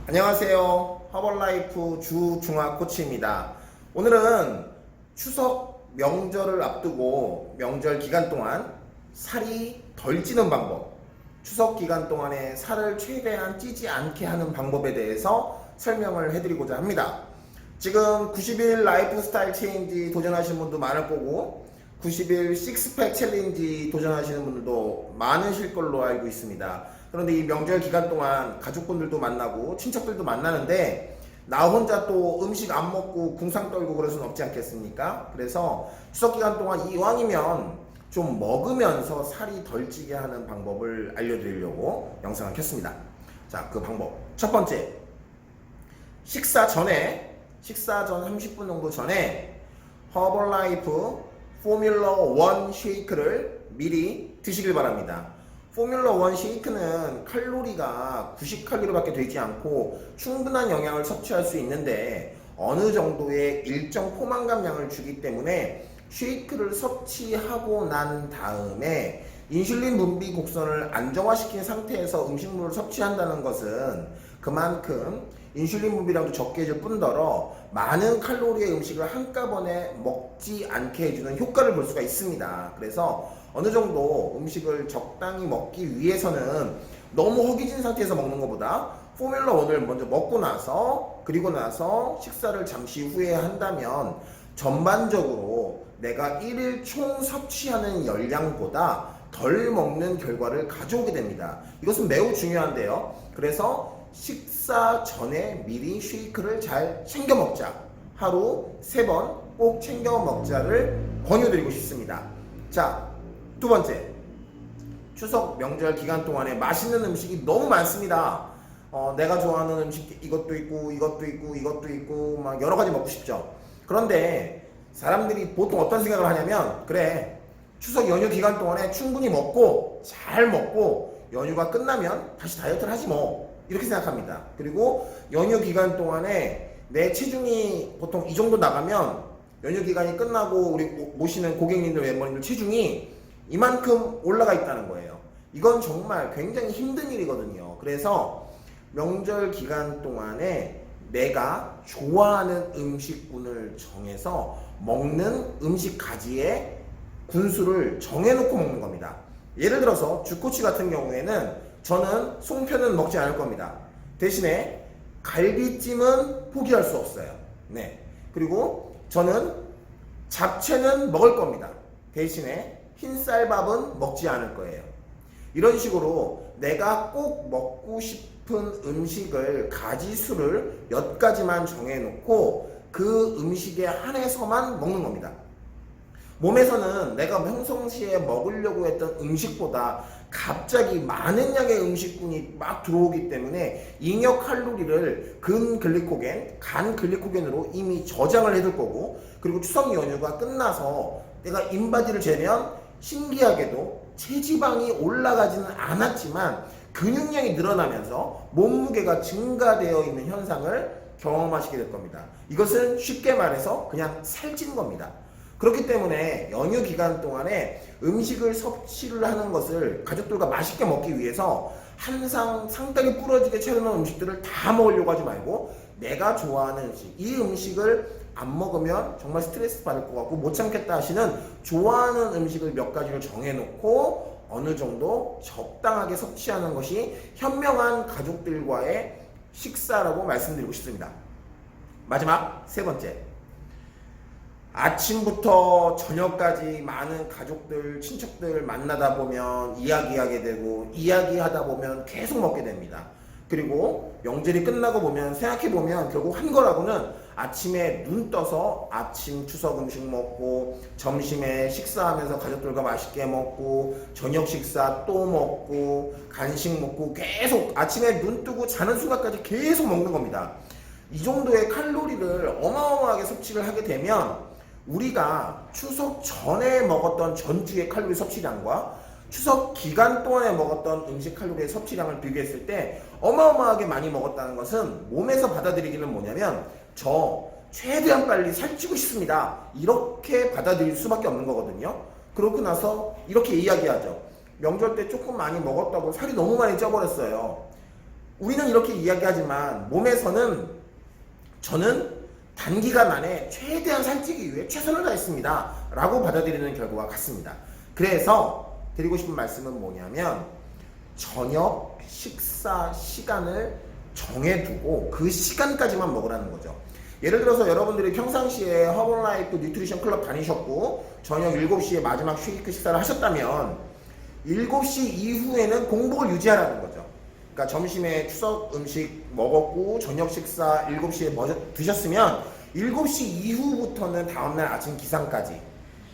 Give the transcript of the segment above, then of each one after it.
안녕하세요. 허벌라이프 주중학 코치입니다. 오늘은 추석 명절을 앞두고 명절 기간 동안 살이 덜 찌는 방법, 추석 기간 동안에 살을 최대한 찌지 않게 하는 방법에 대해서 설명을 해드리고자 합니다. 지금 90일 라이프 스타일 체인지 도전하시는 분도 많을 거고 90일 식스팩 챌린지 도전하시는 분들도 많으실 걸로 알고 있습니다. 그런데 이 명절 기간 동안 가족분들도 만나고 친척들도 만나는데 나 혼자 또 음식 안 먹고 궁상 떨고 그럴 수는 없지 않겠습니까? 그래서 추석 기간 동안 이왕이면 좀 먹으면서 살이 덜 찌게 하는 방법을 알려드리려고 영상을 켰습니다. 자, 그 방법 첫 번째, 식사 전 30분 정도 전에 허벌라이프 포뮬러 1 쉐이크를 미리 드시길 바랍니다. 포뮬러 1 쉐이크는 칼로리가 90칼로리밖에 되지 않고 충분한 영양을 섭취할 수 있는데 어느 정도의 일정 포만감량을 주기 때문에 쉐이크를 섭취하고 난 다음에 인슐린 분비 곡선을 안정화시킨 상태에서 음식물을 섭취한다는 것은 그만큼 인슐린 분비량도 적게 해줄 뿐더러 많은 칼로리의 음식을 한꺼번에 먹지 않게 해주는 효과를 볼 수가 있습니다. 그래서 어느 정도 음식을 적당히 먹기 위해서는 너무 허기진 상태에서 먹는 것보다 포뮬러 1을 먼저 먹고 나서 그리고 나서 식사를 잠시 후에 한다면 전반적으로 내가 1일 총 섭취하는 열량보다 덜 먹는 결과를 가져오게 됩니다. 이것은 매우 중요한데요. 그래서 식사 전에 미리 쉐이크를 잘 챙겨 먹자. 하루 3번 꼭 챙겨 먹자를 권유드리고 싶습니다. 자, 두 번째, 추석 명절 기간 동안에 맛있는 음식이 너무 많습니다. 내가 좋아하는 음식 이것도 있고 이것도 있고 이것도 있고 막 여러 가지 먹고 싶죠. 그런데 사람들이 보통 어떤 생각을 하냐면, 그래, 추석 연휴 기간 동안에 충분히 먹고 잘 먹고 연휴가 끝나면 다시 다이어트를 하지 뭐, 이렇게 생각합니다. 그리고 연휴 기간 동안에 내 체중이 보통 이 정도 나가면 연휴 기간이 끝나고 우리 모시는 고객님들 멤버님들 체중이 이만큼 올라가 있다는 거예요. 이건 정말 굉장히 힘든 일이거든요. 그래서 명절 기간 동안에 내가 좋아하는 음식군을 정해서 먹는 음식 가지의 군수를 정해놓고 먹는 겁니다. 예를 들어서 주코치 같은 경우에는 저는 송편은 먹지 않을 겁니다. 대신에 갈비찜은 포기할 수 없어요. 네. 그리고 저는 잡채는 먹을 겁니다. 대신에 흰쌀밥은 먹지 않을 거예요. 이런 식으로 내가 꼭 먹고 싶은 음식을 가지수를 몇 가지만 정해놓고 그 음식에 한해서만 먹는 겁니다. 몸에서는 내가 평상시에 먹으려고 했던 음식보다 갑자기 많은 양의 음식군이 막 들어오기 때문에 잉여 칼로리를 근글리코겐, 간글리코겐으로 이미 저장을 해둘 거고, 그리고 추석 연휴가 끝나서 내가 인바디를 재면 신기하게도 체지방이 올라가지는 않았지만 근육량이 늘어나면서 몸무게가 증가되어 있는 현상을 경험하시게 될 겁니다. 이것은 쉽게 말해서 그냥 살찐 겁니다. 그렇기 때문에 연휴 기간 동안에 음식을 섭취를 하는 것을 가족들과 맛있게 먹기 위해서 항상 상당히 부러지게 차려놓은 음식들을 다 먹으려고 하지 말고 내가 좋아하는 음식, 이 음식을 안 먹으면 정말 스트레스 받을 것 같고 못 참겠다 하시는 좋아하는 음식을 몇 가지를 정해놓고 어느 정도 적당하게 섭취하는 것이 현명한 가족들과의 식사라고 말씀드리고 싶습니다. 마지막 세 번째, 아침부터 저녁까지 많은 가족들, 친척들 만나다 보면 이야기하게 되고 이야기하다 보면 계속 먹게 됩니다. 그리고 명절이 끝나고 보면 생각해보면 결국 한 거라고는 아침에 눈 떠서 아침 추석 음식 먹고 점심에 식사하면서 가족들과 맛있게 먹고 저녁 식사 또 먹고 간식 먹고 계속 아침에 눈 뜨고 자는 순간까지 계속 먹는 겁니다. 이 정도의 칼로리를 어마어마하게 섭취를 하게 되면 우리가 추석 전에 먹었던 전주의 칼로리 섭취량과 추석 기간 동안에 먹었던 음식 칼로리의 섭취량을 비교했을 때 어마어마하게 많이 먹었다는 것은 몸에서 받아들이기는 뭐냐면 저 최대한 빨리 살찌고 싶습니다, 이렇게 받아들일 수밖에 없는 거거든요. 그러고 나서 이렇게 이야기하죠. 명절 때 조금 많이 먹었다고 살이 너무 많이 쪄버렸어요. 우리는 이렇게 이야기하지만 몸에서는 저는 단기간 안에 최대한 살찌기 위해 최선을 다했습니다 라고 받아들이는 결과와 같습니다. 그래서 드리고 싶은 말씀은 뭐냐면 저녁 식사 시간을 정해두고 그 시간까지만 먹으라는 거죠. 예를 들어서 여러분들이 평상시에 허벌라이프 뉴트리션 클럽 다니셨고 저녁 7시에 마지막 쉐이크 식사를 하셨다면 7시 이후에는 공복을 유지하라는 거죠. 그러니까 점심에 추석 음식 먹었고 저녁 식사 7시에 드셨으면 7시 이후부터는 다음날 아침 기상까지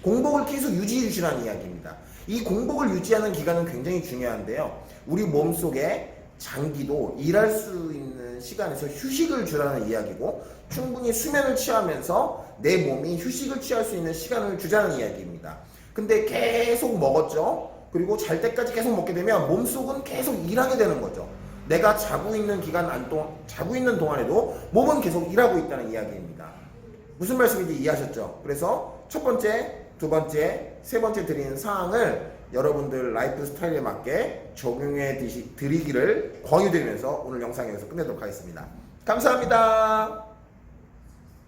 공복을 계속 유지해 주시라는 이야기입니다. 이 공복을 유지하는 기간은 굉장히 중요한데요. 우리 몸속에 장기도 일할 수 있는 시간에서 휴식을 주라는 이야기고 충분히 수면을 취하면서 내 몸이 휴식을 취할 수 있는 시간을 주자는 이야기입니다. 근데 계속 먹었죠. 그리고 잘 때까지 계속 먹게 되면 몸속은 계속 일하게 되는 거죠. 내가 자고 있는 자고 있는 동안에도 몸은 계속 일하고 있다는 이야기입니다. 무슨 말씀인지 이해하셨죠? 그래서 첫 번째, 두 번째, 세 번째 드리는 사항을 여러분들 라이프 스타일에 맞게 적용해 드리기를 권유드리면서 오늘 영상 여기서 끝내도록 하겠습니다. 감사합니다.